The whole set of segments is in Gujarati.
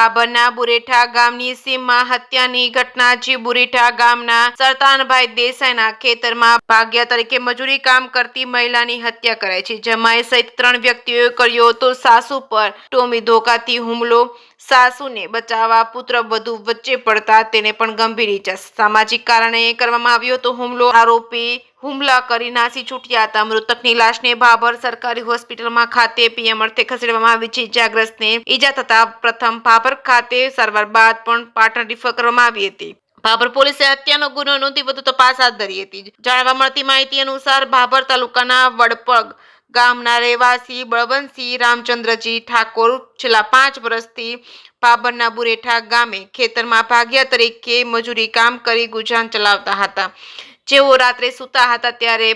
ભાભરના બુરેઠા ગામની સીમમાં હત્યાની ઘટના જે બુરેઠા ગામના સરતાનભાઈ દેસાઈના ખેતરમાં ભાગ્યા તરીકે મજૂરી કામ કરતી મહિલાની હત્યા કરાઈ છે। જમાઈ સહિત 3 વ્યક્તિઓએ કર્યો તો સાસુ પર ટોમી ધોકાથી હુમલો। સાસુને બચાવવા પુત્ર વધુ વચ્ચે પડતા તેને પણ ગંભીર ઈજા। સામાજિક કારણે કરવામાં આવ્યો તો હુમલો। આરોપી હુમલા કરી નાસી છૂટ્યા હતા। મૃતકની લાશને ભાભર સરકારી હોસ્પિટલમાં ખાતે પીએમ અર્થે ખસેડવામાં આવી છે। ઇજાગ્રસ્તને ઈજા થતા પ્રથમ ભાભર ખાતે સારવાર બાદ પણ પાટણ રિફર કરવામાં આવી હતી। ભાભર પોલીસે હત્યાનો ગુનો નોંધી વધુ તપાસ હાથ ધરી હતી। જાણવા મળતી માહિતી અનુસાર ભાભર તાલુકાના વડપગ ગામના રહેવાસી બળવંતસિંહ રામચંદ્રજી ઠાકોર છેલ્લા 5 વર્ષથી ભાભરના બુરેઠા ગામે ખેતરમાં ભાગ્યા તરીકે મજૂરી કામ કરી ગુજરાન ચલાવતા હતા। જેઓ રાત્રે સૂતા હતા ત્યારે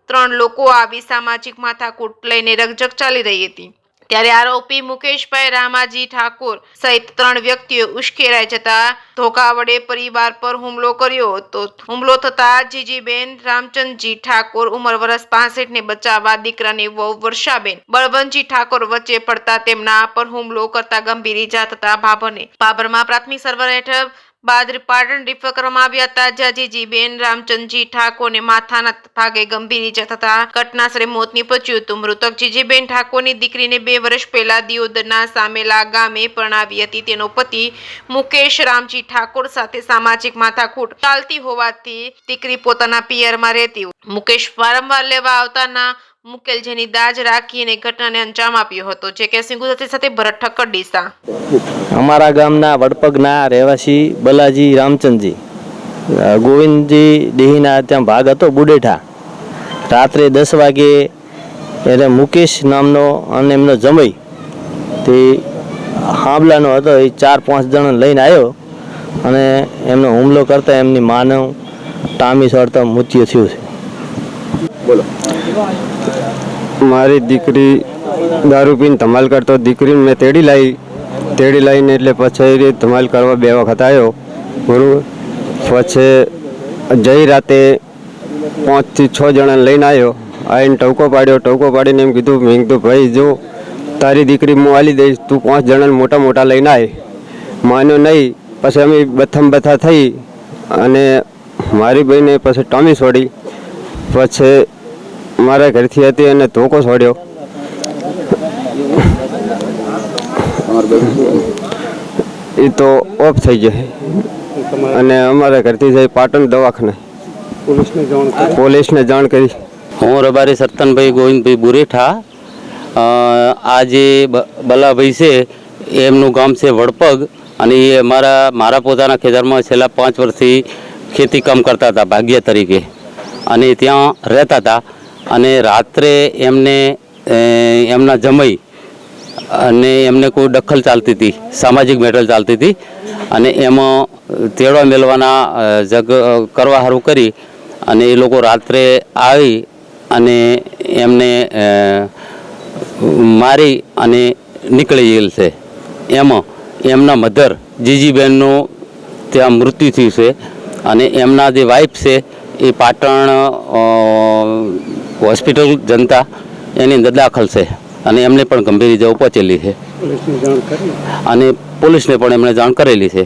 3 લોકો આવી સામાજિક માથાકૂટ લઈને રકઝક ચાલી રહી હતી। ત્યારે આરોપી મુકેશભાઈ રામાજી ઠાકોર સહિત 3 વ્યક્તિઓ ઉશ્કેરાઈ જતા ધોકા વડે પરિવાર પર હુમલો કર્યો હતો। હુમલો થતા જીજીબેન રામચંદજી ઠાકોર ઉંમર વર્ષ 65 ને બચાવવા દીકરાની વહુ વર્ષાબેન બળવંતજી ઠાકોર વચ્ચે પડતા તેમના પર હુમલો કરતા ગંભીર ઈજા થતા ભાભરમાં પ્રાથમિક સારવાર હેઠળ બાદ પાટણ રિફર કરવામાં આવ્યા હતા। જ્યાં જીજીબેન રામચંદજી ઠાકોરને માથાના ભાગે ગંભીર ઈજા થતા ઘટનાસ્થળે મોત નીપજ્યું હતું। મૃતક જીજીબેન ઠાકોરની દીકરીને 2 વર્ષ પહેલા દિયોદરના સામેલા ગામે પરણાવી હતી। તેનો પતિ મુકેશ રામજી ઠાકોર સાથે સામાજિક માથાકૂટ ચાલતી હોવાથી દીકરી પોતાના પિયરમાં રહેતી। મુકેશ વારંવાર લેવા આવતાના મુકેલ જેની દાજ રાખીને ઘટનાને અંજામ આપ્યો હતો। જે કે સિંગુદતી સાથે ભરત ઠક્કર ડીસા। અમારા ગામના વડપગના રહેવાસી બલાજી રામચંદજી ગોવિંદજી દેહીના ત્યાં ભાગ હતો બુડેઠા। રાત્રે 10 વાગે એટલે મુકેશ નામનો અને એમનો જમાઈ તે હાંભલાનો હતો એ 4-5 જણા લઈને આવ્યો અને એમનો હુમલો કરતા એમની માનવ ટામી સળતા મૃત્યુ થયું છે। બોલો। મારી દીકરી દારૂ પીને ધમાલ કરતો દીકરીને મેં તેડી લાવીને એટલે પછી ધમાલ કરવા 2 વખત આવ્યો બરાબર। પછી જઈ રાતે 5 થી 6 જણા લઈને આવ્યો। આવીને ટવકો પાડીને એમ કીધું મેં કીધું ભાઈ જો તારી દીકરી હું આલી દઈશ, તું 5 જણાને મોટા લઈને આવી। માન્યો નહીં। પછી અમે બથા થઈ અને મારી બહેને પછી ટોમી છોડી। પછી મારા ઘરથી હતી અને ધોકો છોડ્યો। એ તો ઓફ થઈ જાય અને અમારા ઘરથી જઈ પાટણ દવાખાને પોલીસને જાણ કરી। હું રબારી સરતાનભાઈ ગોવિંદભાઈ બુરેઠા। આ જે બલાભાઈ છે એમનું ગામ છે વડપગ અને એ મારા પોતાના ખેતરમાં છેલ્લા 5 વર્ષથી ખેતી કામ કરતા હતા ભાગ્યા તરીકે અને ત્યાં રહેતા હતા। અને રાત્રે એમને એમના જમાઈ અને એમને કોઈ દખલ ચાલતી હતી, સામાજિક મેટર ચાલતી હતી અને એમાં તેડવા મેળવાના કરવા સારું કરી અને એ લોકો રાત્રે આવી અને એમને મારી અને નીકળી ગયેલ છે। એમાં એમના મધર જીજીબેનનું ત્યાં મૃત્યુ થયું છે અને એમના જે વાઇફ છે એ પાટણ હોસ્પિટલ જનતા એની અંદર દાખલ છે અને એમને પણ ગંભીર ઇજાઓ પહોંચેલી છે અને પોલીસને પણ એમણે જાણ કરેલી છે।